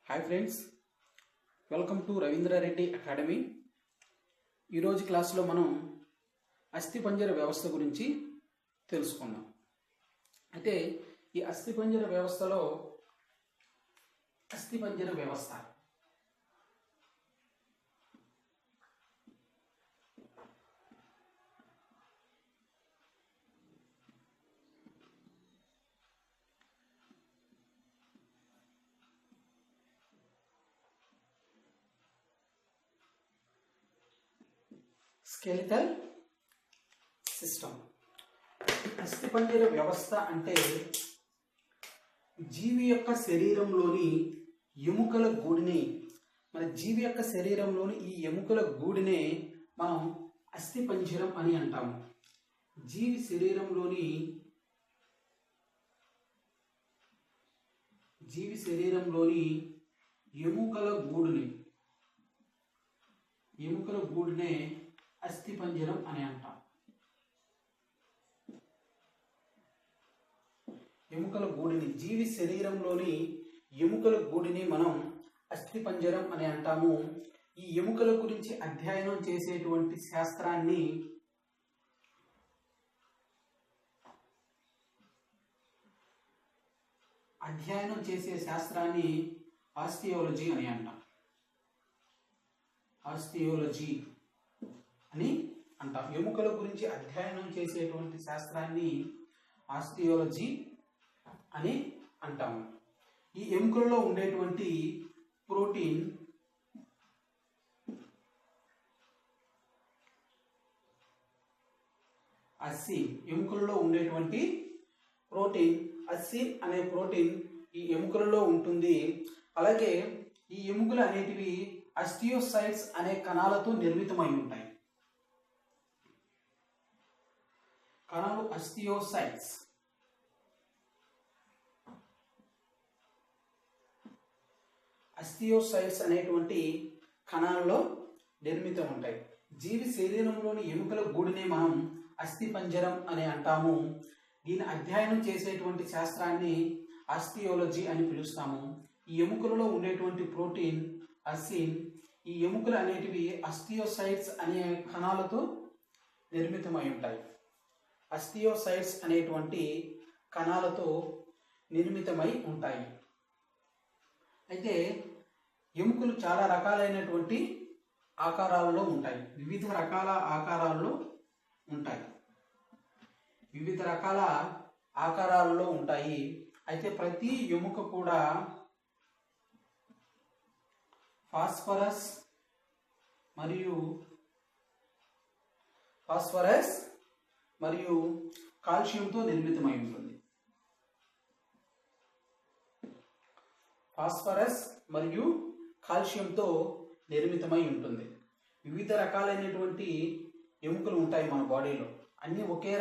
Hi friends, welcome to Ravindra Reddy academy. ఈరోజు క్లాస్లో మనం అస్థిపంజర వ్యవస్థ గురించి తెలుసుకుందాం. అయితే ఈ అస్థిపంజర వ్యవస్థలో అస్థిపంజర వ్యవస్థ స్కెలిటల్ సిస్టమ్. అస్థిపంజర వ్యవస్థ అంటే జీవి యొక్క శరీరంలోని ఎముకల గూడిని జీవి యొక్క శరీరంలోని ఈ ఎముకల గూడినే మనం అస్థిపంజరం అని అంటాము. జీవి శరీరంలోని ఎముకల గూడునే అస్థిపంజరం అని అంటాం. జీవి శరీరంలోని ఎముకల గూడిని మనం అస్థిపంజరం అని అంటాము. ఈ ఎముకల గురించి అధ్యయనం చేసేటువంటి శాస్త్రాన్ని ఆస్టియాలజీ అని అంటాం. ఎముకల గురించి అధ్యయనం చేసేటువంటి శాస్త్రాన్ని ఆస్టియాలజీ అని అంటాము. ఈ ఎముకల్లో ఉండేటువంటి ప్రోటీన్ అసిన్ అనే ప్రోటీన్ ఈ ఎముకలలో ఉంటుంది. అలాగే ఈ ఎముకలు అనేటివి ఆస్టియోసైట్స్ అనే కణాలతో నిర్మితమై ఉంటాయి. కణాలు ఆస్టియోసైట్స్ అనేటువంటి కణాలలో నిర్మితం ఉంటాయి. జీవి శరీరంలోని ఎముకల గూడినే మనం అస్థిపంజరం అని అంటాము. దీన్ని అధ్యయనం చేసేటువంటి శాస్త్రాన్ని ఆస్టియాలజీ అని పిలుస్తాము. ఈ ఎముకలలో ఉండేటువంటి ప్రోటీన్ అసిన్, ఈ ఎముకలు అనేటివి ఆస్టియోసైట్స్ అనే కణాలతో నిర్మితమై ఉంటాయి. ఆస్టియోసైట్స్ అనేటువంటి కణాలతో నిర్మితమై ఉంటాయి. అయితే ఎముకలు చాలా రకాలైనటువంటి ఆకారాలలో ఉంటాయి. వివిధ రకాల ఆకారాలలో ఉంటాయి. అయితే ప్రతి ఎముక కూడా ఫాస్ఫరస్ మరియు కాల్షియంతో నిర్మితమై ఉంటుంది. వివిధ రకాలైనటువంటి ఎముకలు ఉంటాయి మన బాడీలో. అన్ని ఒకే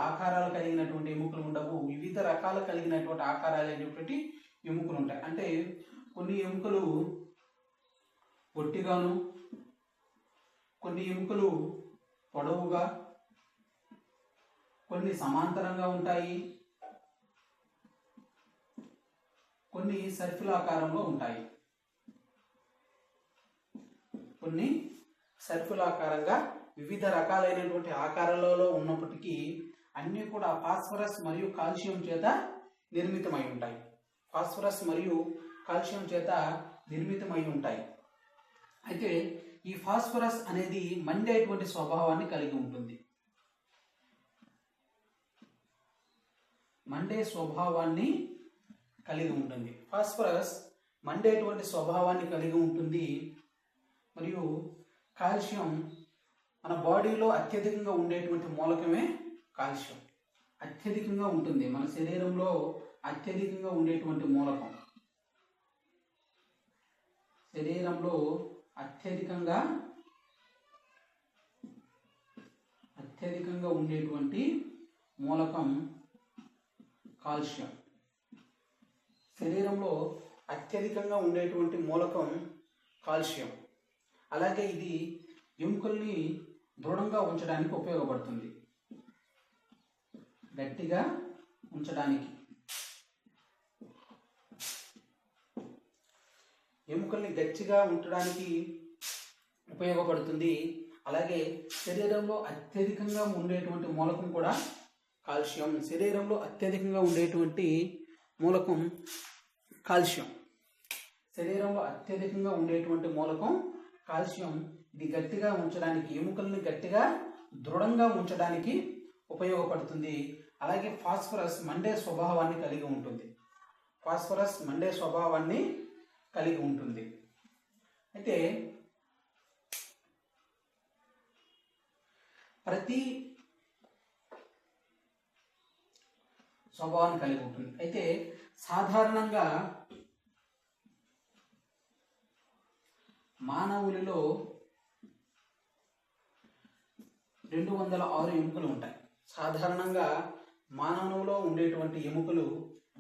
ఆకారాలు కలిగినటువంటి ఎముకలు ఉండవు. వివిధ రకాలు కలిగినటువంటి ఆకారాలైనటువంటి ఎముకలు ఉంటాయి. అంటే కొన్ని ఎముకలు పొట్టిగాను, కొన్ని ఎముకలు పొడవుగా, కొన్ని సమాంతరంగా ఉంటాయి, కొన్ని సర్కిల్ ఆకారంలో ఉంటాయి. వివిధ రకాలైనటువంటి ఆకారాలలో ఉన్నప్పటికీ అన్నీ కూడా ఫాస్ఫరస్ మరియు కాల్షియం చేత నిర్మితమై ఉంటాయి. అయితే ఈ ఫాస్ఫరస్ అనేది మండేటువంటి స్వభావాన్ని కలిగి ఉంటుంది. ఫాస్ఫరస్ మండేటువంటి స్వభావాన్ని కలిగి ఉంటుంది. మరియు కాల్షియం మన బాడీలో అత్యధికంగా ఉండేటువంటి మూలకమే కాల్షియం. అత్యధికంగా ఉంటుంది మన శరీరంలో. అత్యధికంగా ఉండేటువంటి మూలకం కాల్షియం. శరీరంలో అత్యధికంగా ఉండేటువంటి మూలకం కాల్షియం. అలాగే ఇది ఎముకల్ని దృఢంగా ఉంచడానికి ఉపయోగపడుతుంది, గట్టిగా ఉంచడానికి. ఎముకల్ని గట్టిగా ఉంచడానికి ఉపయోగపడుతుంది. అలాగే శరీరంలో అత్యధికంగా ఉండేటువంటి మూలకం కూడా కాల్షియం. శరీరంలో అత్యధికంగా ఉండేటువంటి మూలకం కాల్షియం. శరీరంలో అత్యధికంగా ఉండేటువంటి మూలకం కాల్షియం. ఇది గట్టిగా ఉంచడానికి, ఎముకల్ని గట్టిగా దృఢంగా ఉంచడానికి ఉపయోగపడుతుంది. అలాగే ఫాస్ఫరస్ మండే స్వభావాన్ని కలిగి ఉంటుంది. ఫాస్ఫరస్ మండే స్వభావాన్ని కలిగి ఉంటుంది. అయితే ప్రతి స్వభావాన్ని కలిగి ఉంటుంది. అయితే సాధారణంగా మానవులలో 206 ఎముకలు ఉంటాయి. సాధారణంగా మానవులో ఉండేటువంటి ఎముకలు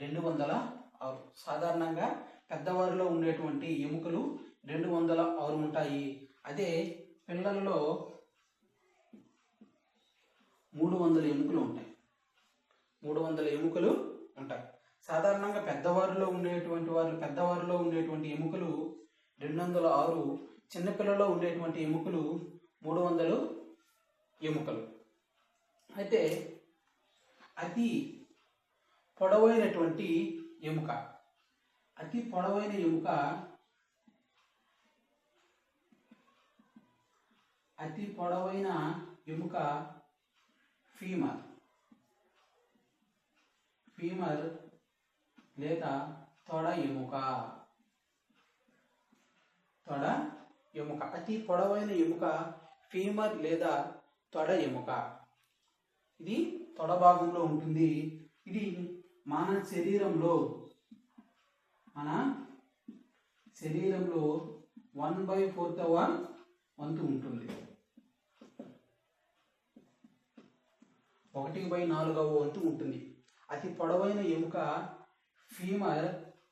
206. సాధారణంగా పెద్దవారిలో ఉండేటువంటి ఎముకలు 206 ఉంటాయి. అదే పిల్లలలో 300 ఎముకలు ఉంటాయి. 300 ఎముకలు ఉంటాయి. సాధారణంగా పెద్దవారిలో ఉండేటువంటి ఎముకలు 206, చిన్నపిల్లలో ఉండేటువంటి ఎముకలు 300 ఎముకలు. అయితే అతి పొడవైనటువంటి ఎముక, అతి పొడవైన ఎముక, అతి పొడవైన ఎముక ఫీమర్. ఫీమర్ లేదా తొడ ఎముక. తొడ ఎముక, అతి పొడవైన ఎముక ఫీమర్ లేదా తొడ ఎముక. ఇది తొడ భాగంలో ఉంటుంది. ఇది మన శరీరంలో 1/4 వంతు ఉంటుంది. 1/4 వంతు ఉంటుంది. అతి పొడవైన ఎముక ఫీమర్,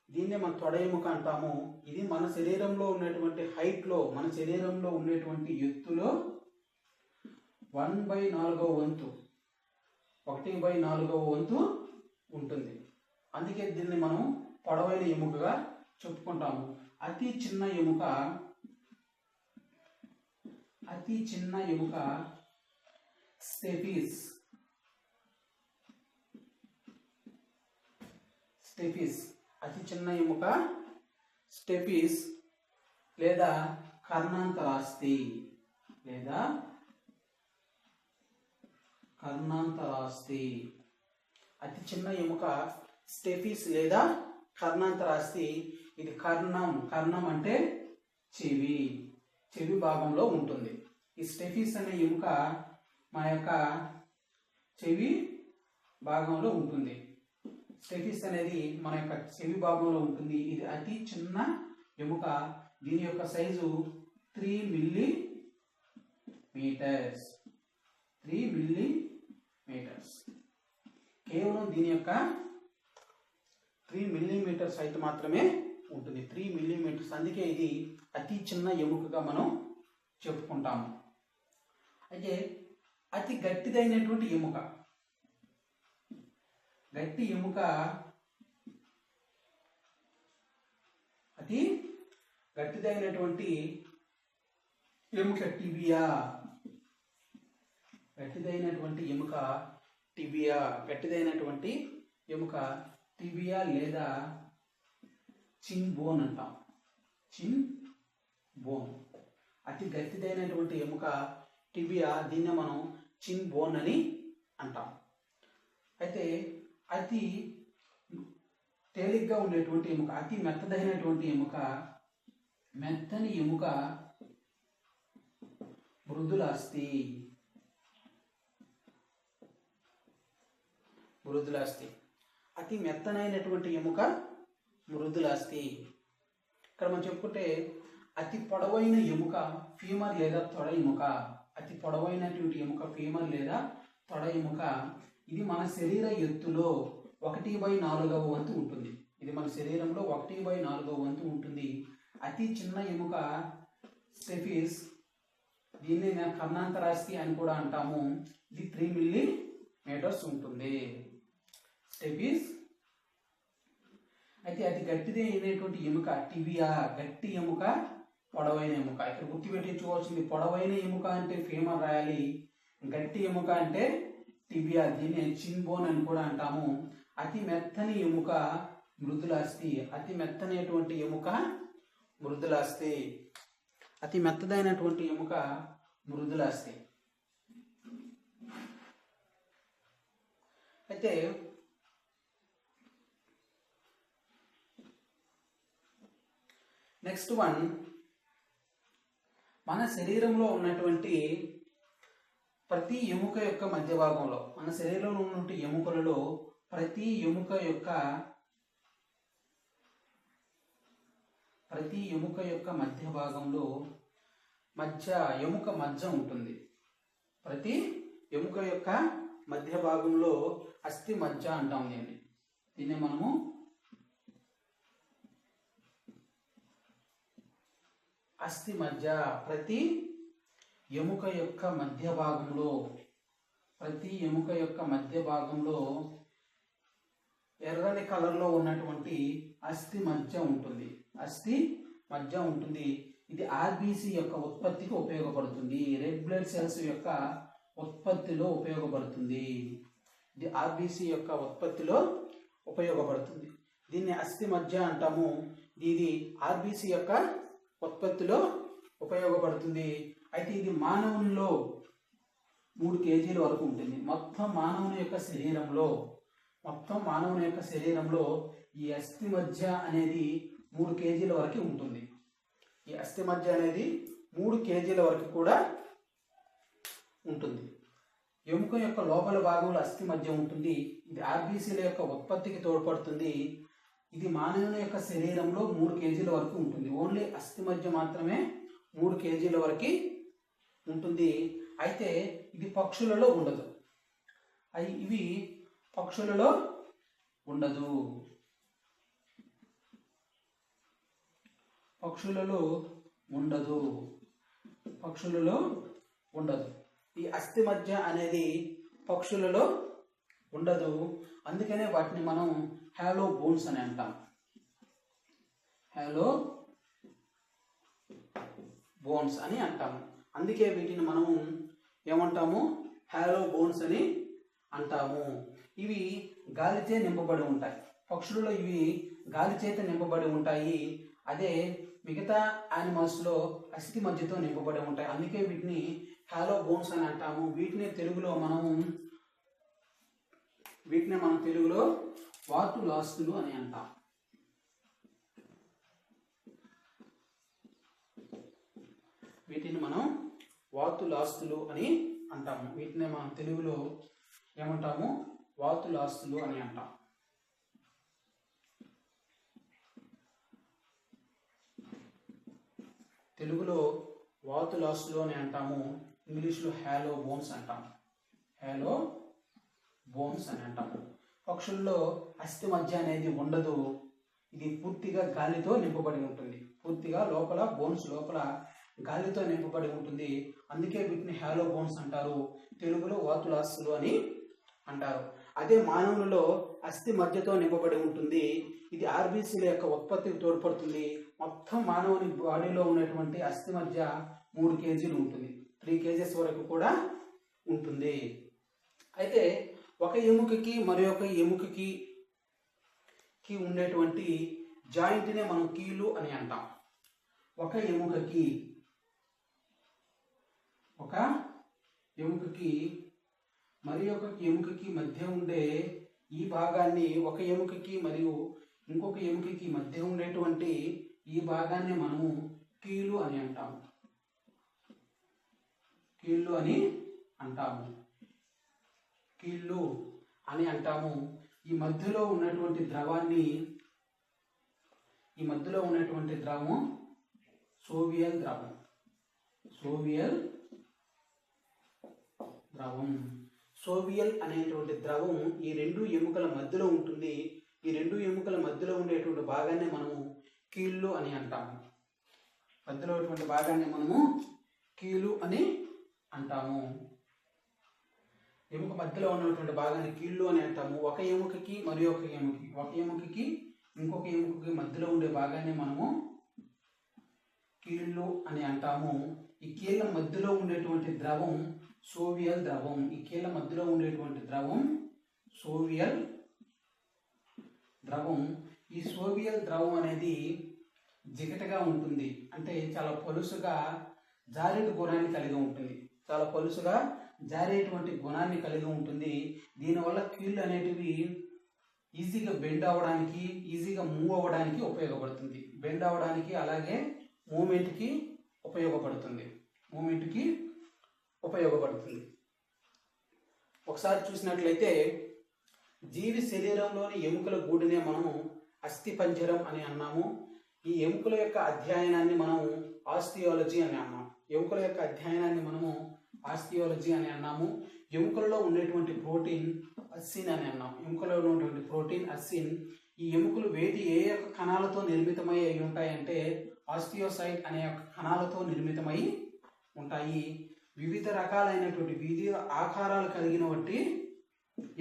దీన్నే మన తొడ ఎముక అంటాము. ఇది మన శరీరంలో ఉన్నటువంటి హైట్లో, మన శరీరంలో ఉండేటువంటి ఎత్తులో 1/4 వంతు, 1/4 వంతు ఉంటుంది. అందుకే దీన్ని మనం పొడవైన ఎముకగా చెప్పుకుంటాము. అతి చిన్న ఎముక స్టెఫిస్. అతి చిన్న ఎముక స్టెఫిస్ లేదా కర్ణాంతరాస్తి. అతి చిన్న ఎముక స్టెఫిస్ లేదా కర్ణాంతరాస్తి. ఇది కర్ణం అంటే చెవి భాగంలో ఉంటుంది. ఈ స్టెఫిస్ అనే ఎముక మన యొక్క చెవి భాగంలో ఉంటుంది. స్టెఫిస్ అనేది మన యొక్క చెవి భాగంలో ఉంటుంది. ఇది అతి చిన్న ఎముక. దీని యొక్క సైజు 3 మిల్లీమీటర్స్. కేవలం దీని యొక్క 3 మిల్లీమీటర్స్ హైట్ మాత్రమే ఉంటుంది. 3 మిల్లీమీటర్స్. అందుకే ఇది అతి చిన్న ఎముకగా మనం చెప్పుకుంటాము. అయితే అతి గట్టిదైనటువంటి ఎముక, అతి గట్టిదైనటువంటి ఎముక టిబియా. గట్టిదైనటువంటి ఎముక టిబియా లేదా చిన్ బోన్ అంటాం. అతి గట్టిదైనటువంటి ఎముక టిబియా. దీన్ని మనం చిన్ బోన్ అని అంటాం. అయితే అతి తేలిగ్గా ఉండేటువంటి ఎముక, అతి మెత్తదైనటువంటి ఎముక, మెత్తని ఎముక మృదులాస్థి. అతి మెత్తనైనటువంటి ఎముక మృదులాస్థి. ఇక్కడ మనం చెప్పుకుంటే అతి పొడవైన ఎముక ఫీమర్ లేదా తొడ ఎముక. అతి పొడవైనటువంటి ఎముక ఫీమర్ లేదా తొడ ఎముక. ఇది మన శరీర ఎత్తులో 1/4 వంతు ఉంటుంది. ఇది మన శరీరంలో 1/4 వంతు ఉంటుంది. అతి చిన్న ఎముక స్టెఫిస్. దీన్ని కర్ణాంతరాస్తి అని కూడా అంటాము. ఇది 3 మిల్లీమీటర్స్ ఉంటుంది. స్టెఫిస్ అయితే అతి గట్టిది అయినటువంటి ఎముక టిబియా, గట్టి ఎముక, పొడవైన ఎముక. ఇక్కడ గుర్తుపెట్టించుకోవాల్సింది పొడవైన ఎముక అంటే ఫీమర్ రాయాలి, గట్టి ఎముక అంటే టిబియా, దీన్ని చిన్ బోన్ అని కూడా అంటాము. అతి మెత్తని ఎముక మృదులాస్థి, అతి మెత్తనైనటువంటి ఎముక మృదులాస్థి, అతి మెత్తదైనటువంటి ఎముక మృదులాస్థి. అయితే నెక్స్ట్ వన్, మన శరీరంలో ఉన్నటువంటి ప్రతి ఎముక యొక్క మధ్య భాగంలో, మన శరీరంలో ఉన్నటువంటి ఎముకలలో ప్రతి ఎముక యొక్క మధ్య భాగంలో ఎముక మజ్జ ఉంటుంది. ప్రతి ఎముక యొక్క మధ్య భాగంలో అస్థి మజ్జ అంటాం. దీన్ని మనము అస్థి మజ్జ. ప్రతి ఎముక యొక్క మధ్య భాగంలో ఎర్రని కలర్లో ఉన్నటువంటి అస్థి మజ్జ ఉంటుంది. ఇది ఆర్బిసి యొక్క ఉత్పత్తికి ఉపయోగపడుతుంది, రెడ్ బ్లడ్ సెల్స్ యొక్క ఉత్పత్తిలో ఉపయోగపడుతుంది. ఇది ఆర్బిసి యొక్క ఉత్పత్తిలో ఉపయోగపడుతుంది. దీన్ని అస్థి మజ్జ అంటాము. ఇది ఆర్బిసి యొక్క ఉత్పత్తిలో ఉపయోగపడుతుంది. అయితే ఇది మానవునిలో 3 kg వరకు ఉంటుంది. మొత్తం మానవుని యొక్క శరీరంలో ఈ అస్థి మజ్జ అనేది 3 kg వరకు ఉంటుంది. ఈ అస్థి మజ్జ అనేది 3 kg వరకు కూడా ఉంటుంది. ఎముక యొక్క లోపల భాగంలో అస్థి మజ్జ ఉంటుంది. ఇది ఆర్బీసీల యొక్క ఉత్పత్తికి తోడ్పడుతుంది. ఇది మానవుని యొక్క శరీరంలో 3 kg వరకు ఉంటుంది. ఓన్లీ అస్థి మజ్జ మాత్రమే 3 kg వరకు ఉంటుంది. అయితే ఇది పక్షులలో ఉండదు. ఇవి పక్షులలో ఉండదు. ఈ అస్థి మజ్జ అనేది పక్షులలో ఉండదు. అందుకనే వాటిని మనం హాలో బోన్స్ అని అంటాం. అందుకే వీటిని మనము ఏమంటాము? హాలో బోన్స్ అని అంటాము. ఇవి గాలిచే నింపబడి ఉంటాయి. పక్షులలో ఇవి గాలి చేత నింపబడి ఉంటాయి. అదే మిగతా యానిమల్స్లో అస్థి మజ్జతో నింపబడి ఉంటాయి. అందుకే వీటిని హాలో బోన్స్ అని అంటాము. వీటిని మనం తెలుగులో వాతులాస్తులు అని అంటాం. వీటిని మనం వాతులాస్తులు అని అంటాము. వీటిని మనం తెలుగులో ఏమంటాము? వాతులాస్తులు అని అంటాం. తెలుగులో వాతులాస్తులు అని అంటాము. ఇంగ్లీష్లో హాలో బోన్స్ అని అంటాము. పక్షుల్లో అస్థి మజ్జ అనేది ఉండదు. ఇది పూర్తిగా గాలితో నింపబడి ఉంటుంది. పూర్తిగా లోపల బోన్స్ లోపల గాలితో నింపబడి ఉంటుంది. అందుకే వీటిని హాలో బోన్స్ అంటారు. తెలుగులో వాతులాస్తులు అని అంటారు. అదే మానవులలో అస్థి మజ్జతో నింపబడి ఉంటుంది. ఇది ఆర్బీసీల యొక్క ఉత్పత్తికి తోడ్పడుతుంది. మొత్తం మానవుని బాడీలో ఉన్నటువంటి అస్థి మజ్జ 3 kg ఉంటుంది. 3 kg వరకు కూడా ఉంటుంది. అయితే ఒక ఎముకకి మరొక ఎముకకి ఉండేటువంటి జాయింట్నే మనం కీలు అని అంటాం. ఒక ఎముకకి మరి ఒక ఎముకకి మధ్య ఉండే ఈ భాగాన్ని, ఒక ఎముకకి మరియు ఇంకొక ఎముకకి మధ్య ఉండేటువంటి ఈ భాగాన్ని మనము కీలు అని అంటాము. కీళ్ళు అని అంటాము. ఈ మధ్యలో ఉన్నటువంటి ద్రవం సోవియల్ అనేటువంటి ద్రవం ఈ 2 ఎముకల మధ్యలో ఉంటుంది. ఈ 2 ఎముకల మధ్యలో ఉండేటువంటి భాగాన్ని మనము కీళ్ళు అని అంటాము. మధ్యలో ఉన్నటువంటి భాగాన్ని మనము కీలు అని అంటాము. ఎముక మధ్యలో ఉన్నటువంటి భాగాన్ని కీళ్ళు అని అంటాము. ఒక ఎముకకి మరి ఒక ఎముకకి ఇంకొక ఎముకకి మధ్యలో ఉండే భాగాన్ని మనము కీళ్ళు అని అంటాము. ఈ కీళ్ళ మధ్యలో ఉండేటువంటి ద్రవం సోవియల్ ద్రవం. ఈ కీళ్ళ మధ్యలో ఉండేటువంటి ద్రవం సోవియల్ ద్రవం. ఈ సోవియల్ ద్రవం అనేది జిగటగా ఉంటుంది, అంటే చాలా పలుసుగా జారేటు గుణాన్ని కలిగి ఉంటుంది. చాలా పలుసుగా జారేటువంటి గుణాన్ని కలిగి ఉంటుంది. దీనివల్ల కీళ్ళు అనేటివి ఈజీగా బెండ్ అవ్వడానికి, ఈజీగా మూవ్ అవ్వడానికి ఉపయోగపడుతుంది. బెండ్ అవ్వడానికి అలాగే మూమెంట్కి ఉపయోగపడుతుంది. ఒకసారి చూసినట్లయితే జీవి శరీరంలోని ఎముకల గూడునే మనము అస్థిపంజరం అని అన్నాము. ఈ ఎముకల యొక్క అధ్యయనాన్ని మనము ఆస్టియాలజీ అని అన్నాము. ఎముకలలో ఉండేటువంటి ప్రోటీన్ అస్సిన్ అని అన్నాం. ఈ ఎముకలు వేటి ఏ యొక్క కణాలతో నిర్మితమై ఉంటాయంటే ఆస్టియోసైట్ అనే యొక్క కణాలతో నిర్మితమై ఉంటాయి. వివిధ రకాలైనటువంటి వివిధ ఆకారాలు కలిగిన వంటి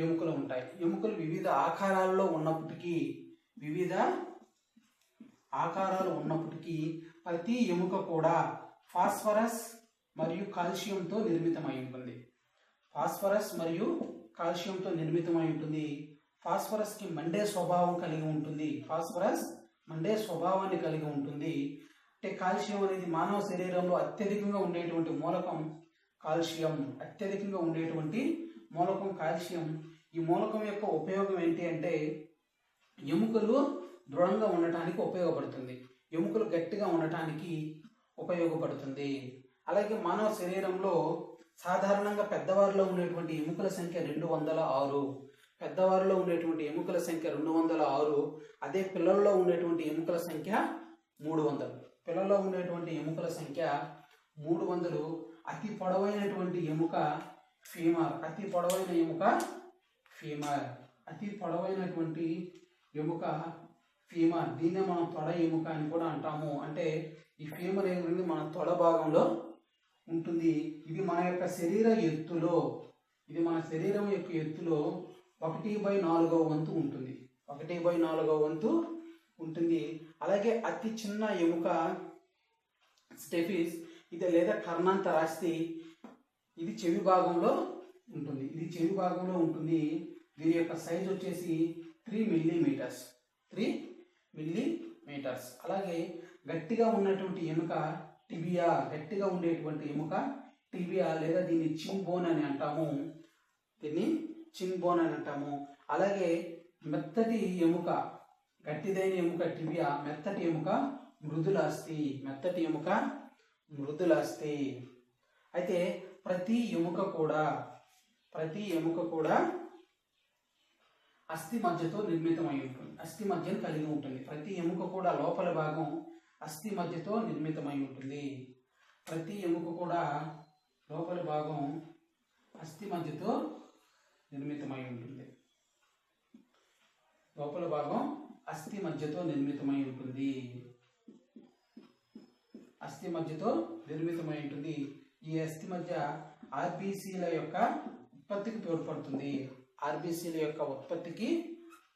ఎముకలు ఉంటాయి. ఎముకలు వివిధ ఆకారాల్లో ఉన్నప్పటికీ ప్రతి ఎముక కూడా ఫాస్ఫరస్ మరియు కాల్షియంతో నిర్మితమై ఉంటుంది. ఫాస్ఫరస్కి మండే స్వభావాన్ని కలిగి ఉంటుంది. అంటే కాల్షియం అనేది మానవ శరీరంలో అత్యధికంగా ఉండేటువంటి మూలకం కాల్షియం. ఈ మూలకం యొక్క ఉపయోగం ఏంటి అంటే ఎముకలు దృఢంగా ఉండటానికి ఉపయోగపడుతుంది, ఎముకలు గట్టిగా ఉండటానికి ఉపయోగపడుతుంది. అలాగే మానవ శరీరంలో సాధారణంగా పెద్దవారిలో ఉండేటువంటి ఎముకల సంఖ్య 206. అదే పిల్లల్లో ఉండేటువంటి ఎముకల సంఖ్య 300. అతి పొడవైనటువంటి ఎముక ఫీమర్. దీన్నే మనం తొడ ఎముక అని కూడా అంటాము. అంటే ఈ ఫీమర్ ఏమిటి, మన తొడ భాగంలో ఉంటుంది. ఇది మన యొక్క శరీరం యొక్క ఎత్తులో 1/4 వంతు ఉంటుంది. 1/4 వంతు ఉంటుంది. అలాగే అతి చిన్న ఎముక స్టెఫిస్, ఇది లేదా కర్ణాంతరాస్తి, ఇది చెవి భాగంలో ఉంటుంది. దీని యొక్క సైజ్ వచ్చేసి 3 మిల్లీమీటర్స్. అలాగే గట్టిగా ఉన్నటువంటి ఎముక టిబియా, లేదా దీన్ని చిన్ బోన్ అని అంటాము. అలాగే మెత్తటి ఎముక, గట్టిదైన ఎముక టిబియా, మెత్తటి ఎముక మృదులాస్థి. అయితే ప్రతి ఎముక కూడా అస్థి మధ్యతో నిర్మితమై ఉంటుంది. అస్థి మధ్యను కలిగి ఉంటుంది. ప్రతి ఎముక కూడా లోపల భాగం అస్థి మధ్యతో నిర్మితమై ఉంటుంది. ఈ అస్థి మధ్య ఆర్బీసీల యొక్క ఉత్పత్తికి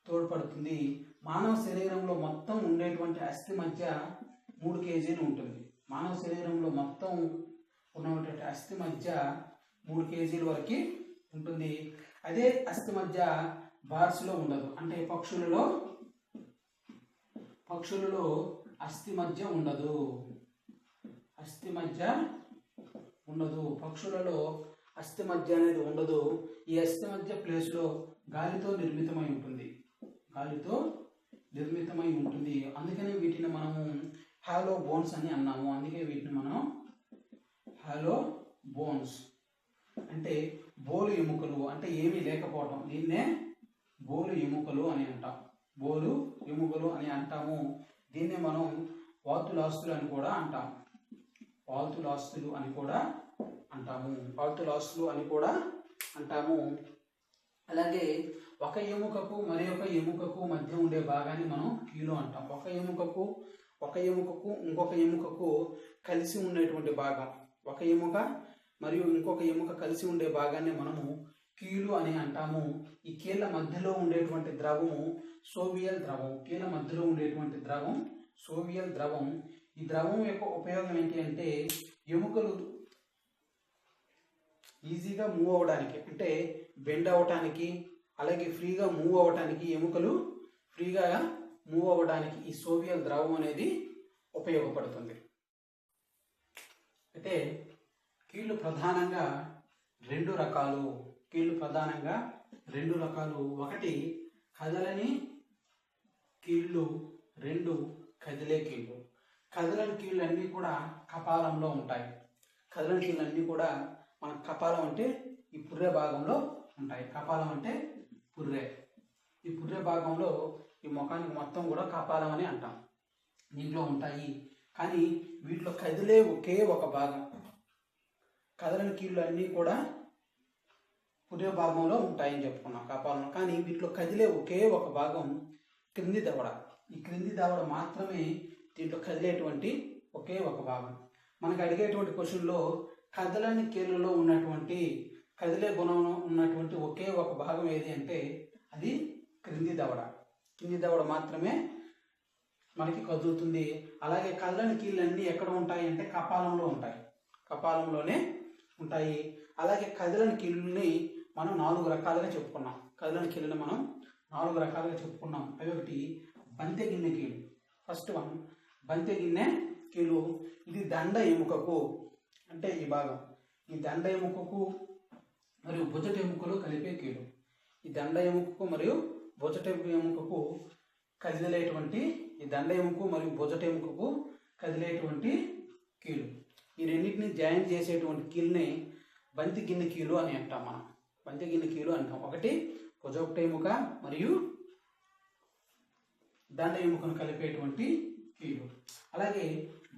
తోడ్పడుతుంది. మానవ శరీరంలో మొత్తం ఉండేటువంటి అస్థి మధ్య 3 కేజీలు ఉంటుంది. 3 కేజీల వరకు ఉంటుంది. అదే అస్థి మధ్య బార్స్ లో ఉండదు. అంటే పక్షులలో అస్థి మధ్య ఉండదు. పక్షులలో అస్థి మధ్య అనేది ఉండదు. ఈ అస్థి మధ్య ప్లేస్ లో గాలితో నిర్మితమై ఉంటుంది. అందుకనే వీటిని మనము హాలో బోన్స్ అని అన్నాము. అంటే బోలు ఎముకలు, అంటే ఏమీ లేకపోవటం. దీన్నే బోలు ఎముకలు అని అంటాము. దీన్నే మనం వాతులాస్తులు అని కూడా అంటాము. అలాగే ఒక ఎముకకు మరి ఒక ఎముకకు మధ్య ఉండే భాగాన్ని మనం కీలు అంటాం. ఒక ఎముకకు ఇంకొక ఎముకకు కలిసి ఉండేటువంటి భాగం, ఒక ఎముక మరియు ఇంకొక ఎముక కలిసి ఉండే భాగాన్ని మనము కీలు అని అంటాము. ఈ కీళ్ళ మధ్యలో ఉండేటువంటి ద్రవము సోవియల్ ద్రవం. కీళ్ళ మధ్యలో ఉండేటువంటి ద్రవం సోవియల్ ద్రవం. ఈ ద్రవం యొక్క ఉపయోగం ఏంటి అంటే ఎముకలు ఈజీగా మూవ్ అవ్వడానికి, అంటే బెండ్ అవ్వడానికి, అలాగే ఫ్రీగా మూవ్ అవ్వడానికి, ఎముకలు ఫ్రీగా మూవ్ అవ్వడానికి ఈ సోవియల్ ద్రవం అనేది ఉపయోగపడుతుంది. అయితే కీళ్ళు ప్రధానంగా రెండు రకాలు. ఒకటి కదలని కీళ్ళు, రెండు కదిలే కీళ్ళు. కదలని కీళ్ళు అన్నీ కూడా కపాలంలో ఉంటాయి. కదలని కీళ్ళు అన్నీ కూడా మన కపాలం అంటే ఈ పుర్రె భాగంలో ఉంటాయి. కపాలం అంటే పుర్రె. ఈ పుర్రె భాగంలో ఈ ముఖానికి మొత్తం కూడా కపాలం అని అంటాం, దీంట్లో ఉంటాయి. కానీ వీటిలో కదిలే ఒకే ఒక భాగం. కదలని కీళ్ళు అన్నీ కూడా పుర్రె భాగంలో ఉంటాయని చెప్పుకున్నాం కపాలంలో. కానీ వీటిలో కదిలే ఒకే ఒక భాగం క్రింది దవడ. ఈ క్రింది దవడ మాత్రమే దీంట్లో కదిలేటువంటి ఒకే ఒక భాగం. మనకు అడిగేటువంటి క్వశ్చన్లో కదలని కీళ్ళలో ఉన్నటువంటి కదిలే గుణం ఉన్నటువంటి ఒకే ఒక భాగం ఏది అంటే అది క్రింది దవడ. కింది దవడ మాత్రమే మనకి కదులుతుంది. అలాగే కదలని కీళ్ళన్నీ ఎక్కడ ఉంటాయి అంటే కపాలంలో ఉంటాయి. కపాలంలోనే ఉంటాయి. అలాగే కదలని కీళ్ళని మనం 4 రకాలుగా చెప్పుకున్నాం. అవి ఒకటి బంతె గిన్నె కీలు. ఫస్ట్ వన్ బంతె గిన్నె కీలు. ఇది దండ ఎముకకు, అంటే ఈ భాగం, ఈ దండ ఎముకకు మరియు భుజట ఎముకలు కలిపే కీలు. ఈ దండ ఎముకకు మరియు భుజట ఎముకకు కదిలేటువంటి, ఈ దండ ఎముక మరియు భుజట ఎముకకు కదిలేటువంటి కీలు. ఈ రెండింటిని జాయిన్ చేసేటువంటి కీలుని బంతి గిన్నె కీలు అని అంటాం. మనం బంతి గిన్నె కీలు అంటాం. ఒకటి భుజట ఎముక మరియు దండ ఎముకను కలిపేటువంటి కీలు. అలాగే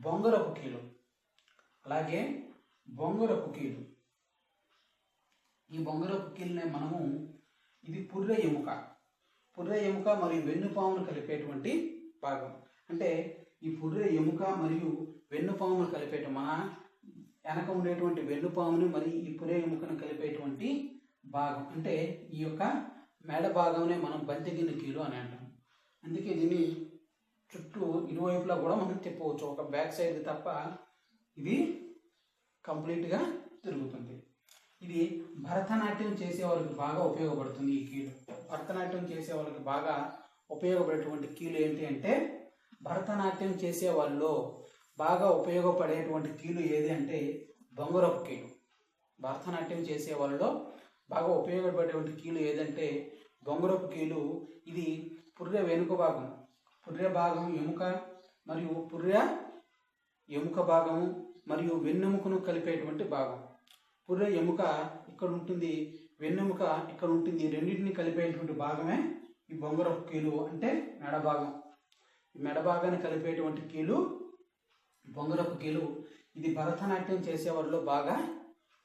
బొంగరపు కీలు. ఈ బొంగరపు కీలునే మనము, ఇది పుర్రె ఎముక మరియు వెన్నుపామును కలిపేటువంటి భాగం. అంటే ఈ పుర్రె ఎముక మరియు వెన్నుపామును కలిపేటువంటి, మన వెనక ఉండేటువంటి వెన్నుపాముని మరియు ఈ పుర్రె ఎముకను కలిపేటువంటి భాగం. అంటే ఈ యొక్క మెడ భాగంనే మనం బంతి గిన్నె కీలు అని అంటాం. అందుకే దీన్ని చుట్టూ ఇరువైపులా కూడా మనం తిప్పవచ్చు. ఒక బ్యాక్ సైడ్ తప్ప ఇది కంప్లీట్గా తిరుగుతుంది. ఇది భరతనాట్యం చేసే వాళ్ళకి బాగా ఉపయోగపడుతుంది. ఈ కీలు భరతనాట్యం చేసే వాళ్ళకి బాగా ఉపయోగపడేటువంటి కీలు ఏంటి అంటే, భరతనాట్యం చేసే వాళ్ళలో బాగా ఉపయోగపడేటువంటి కీలు ఏది అంటే బొంగరపు కీలు. భరతనాట్యం చేసే వాళ్ళలో బాగా ఉపయోగపడేటువంటి కీలు ఏదంటే బొంగరపు కీలు. ఇది పుర్రె వెనుక భాగం, పుర్రె భాగం ఎముక మరియు పుర్రె ఎముక భాగము మరియు వెన్నెముకను కలిపేటువంటి భాగం. పుర్రె ఎముక ఇక్కడ ఉంటుంది, వెన్నెముక ఇక్కడ ఉంటుంది. రెండింటిని కలిపేటువంటి భాగమే ఈ బొంగరపు కీలు, అంటే మెడ భాగం. ఈ మెడ భాగాన్ని కలిపేటువంటి కీలు బొంగరపు కీలు. ఇది భరతనాట్యం చేసేవాళ్ళలో బాగా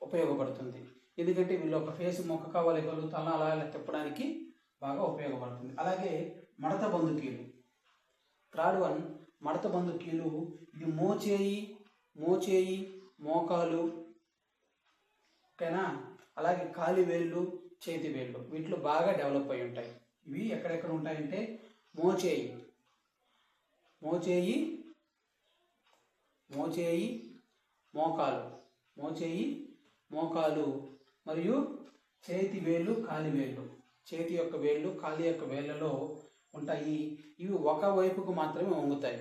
ఉపయోగపడుతుంది. ఎందుకంటే వీళ్ళు ఒక ఫేస్ మొక్క కవలికలు తల అలా తిప్పడానికి బాగా ఉపయోగపడుతుంది. అలాగే మడత బందు కీలు. థర్డ్ వన్ మడత బందు కీలు. ఇది మోచేయి, మోకాలు, ఓకేనా, అలాగే కాలి వేళ్ళు, చేతి వేళ్ళు, వీటిలో బాగా డెవలప్ అయి ఉంటాయి. ఇవి ఎక్కడెక్కడ ఉంటాయంటే మోచేయి, మోకాలు మరియు చేతి వేళ్ళు, కాలి వేళ్ళు. చేతి యొక్క వేళ్ళు, కాలి యొక్క వేళ్ళలో ఉంటాయి. ఇవి ఒక వైపుకు మాత్రమే వంగుతాయి.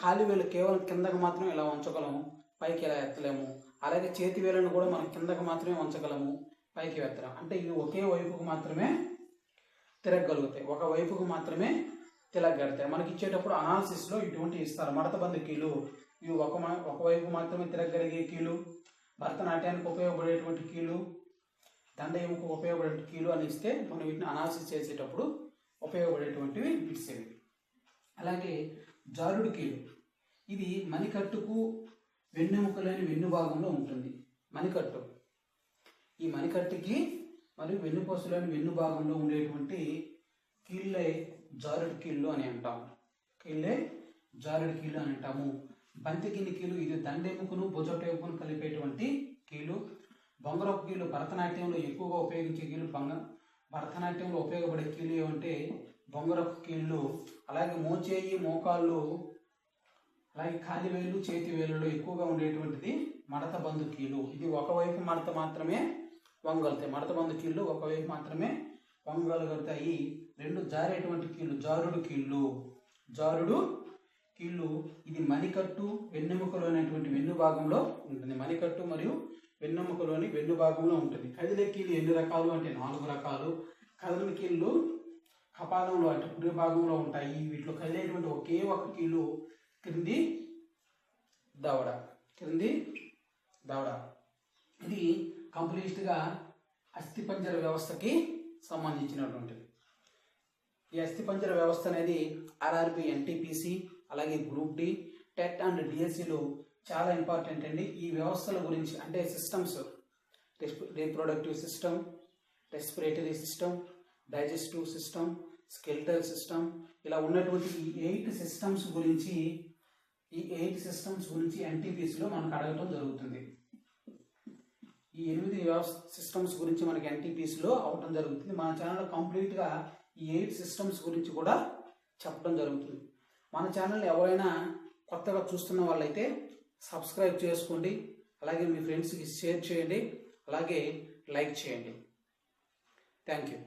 కాలి వేళ్ళు కేవలం కిందకు మాత్రమే ఇలా ఉంచగలము, పైకి ఇలా ఎత్తలేము. అలాగే చేతి వేళ్ళను కూడా మనం కిందకు మాత్రమే ఉంచగలము, పైకి ఎత్తలేము. అంటే ఇవి ఒకే వైపుకు మాత్రమే తిరగగలుగుతాయి, ఒక వైపుకు మాత్రమే తిరగగలుగుతాయి. మనకి ఇచ్చేటప్పుడు అనాలిసిస్లో ఇటువంటి ఇస్తారు. మడత బందు కీలు ఇవి ఒకవైపు మాత్రమే తిరగగలిగే కీలు, భరతనాట్యానికి ఉపయోగపడేటువంటి కీలు, దండ ఎముక ఉపయోగపడే కీలు అని ఇస్తే మనం వీటిని అనాలిసిస్ చేసేటప్పుడు ఉపయోగపడేటువంటివి బిట్స్ ఇవి. అలాగే జారుడు కీలు. ఇది మణికట్టుకు వెన్నెముకలేని వెన్ను భాగంలో ఉంటుంది. మణికట్టు, ఈ మణికట్టుకి మరియు వెన్నుపూసలోని వెన్ను భాగంలో ఉండేటువంటి కీళ్ళే జారుడు కీళ్ళు అని అంటాము. బంతి గిన్నె కీలు. ఇది దండెముకను భుజట ఎముకను కలిపేటువంటి కీలు. బొంగరపు కీలు భరతనాట్యంలో ఎక్కువగా ఉపయోగించే కీలు. భరతనాట్యంలో ఉపయోగపడే కీలు ఏమంటే బొంగరపు కీళ్ళు, అలాగే మోచేయి, మోకాళ్ళు, అలాగే కాలివేలు, చేతి వేలులో ఎక్కువగా ఉండేటువంటిది మడత బందు కీళ్ళు. ఇది ఒకవైపు మడత మాత్రమే వంగలుతాయి. మడత బందు కీళ్ళు ఒకవైపు మాత్రమే వంగలుగుతాయి. రెండు జారేటువంటి కీళ్ళు జారుడు కీళ్ళు. జారుడు కీళ్ళు ఇది మణికట్టు, వెన్నెముకలోనేటువంటి వెన్ను భాగంలో ఉంటుంది. మణికట్టు మరియు వెన్నెముకలోని వెన్ను భాగంలో ఉంటుంది. కదిలే కీళ్ళు ఎన్ని రకాలు అంటే 4 రకాలు. కదలని కీళ్ళు కపాలంలో అంటే కుడి భాగంలో ఉంటాయి. వీటిలో కదిలేటువంటి ఒకే ఒక కీళ్ళు క్రింది దవడ. ఇది కంప్లీట్గా అస్థిపంజర వ్యవస్థకి సంబంధించినటువంటిది. ఈ అస్థిపంజర వ్యవస్థ అనేది ఆర్ఆర్బి, ఎన్టీపీసీ, అలాగే గ్రూప్ డి, టెట్ అండ్ డిఎస్సిలో చాలా ఇంపార్టెంట్ అండి. ఈ వ్యవస్థల గురించి అంటే systems, reproductive system, respiratory system, digestive system, skeletal system, ఇలా ఉన్నటువంటి ఈ 8 సిస్టమ్స్ గురించి ఎన్టీపీసీలో మనకు అడగటం జరుగుతుంది. ఈ 8 సిస్టమ్స్ గురించి మనకి ఎన్టీపీసీలో అవటం జరుగుతుంది. మన ఛానల్లో కంప్లీట్గా ఈ 8 సిస్టమ్స్ గురించి కూడా చెప్పడం జరుగుతుంది. మన ఛానల్ ఎవరైనా కొత్తగా చూస్తున్న వాళ్ళైతే సబ్స్క్రైబ్ చేసుకోండి, అలాగే మీ ఫ్రెండ్స్కి షేర్ చేయండి, అలాగే లైక్ చేయండి. Thank you.